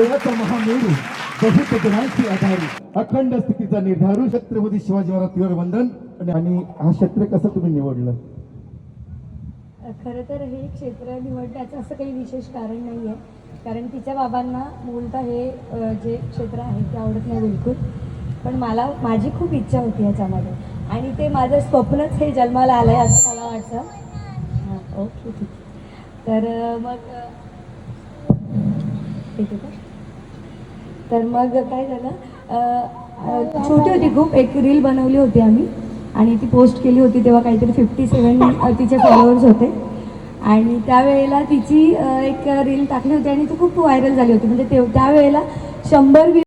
विजयाचा महामेरू बहुतजनांची आधारी अखंड स्थितीचा निर्धारू छत्रपती शिवाजी महाराज वंदन. आणि हा क्षेत्र कसं तुम्ही निवडलं? खरं तर हे क्षेत्र निवडण्याचं असं काही विशेष कारण नाही आहे, कारण तिच्या बाबांना मूलतः हे जे क्षेत्र आहे ते आवडत नाही बिलकुल. पण माझी खूप इच्छा होती ह्याच्यामध्ये आणि ते माझं स्वप्नच हे जन्माला आलं आहे असं मला वाटतं. हां, ओके, ठीक. तर मग ठीक आहे का? तर मग काय झालं, छोटी होती खूप, एक रील बनवली होती आम्ही आणि ती पोस्ट केली होती. तेव्हा काहीतरी 57 तिचे फॉलोअर्स होते आणि त्यावेळेला तिची एक रील टाकली होती आणि ती खूप व्हायरल झाली होती. म्हणजे त्यावेळेला 100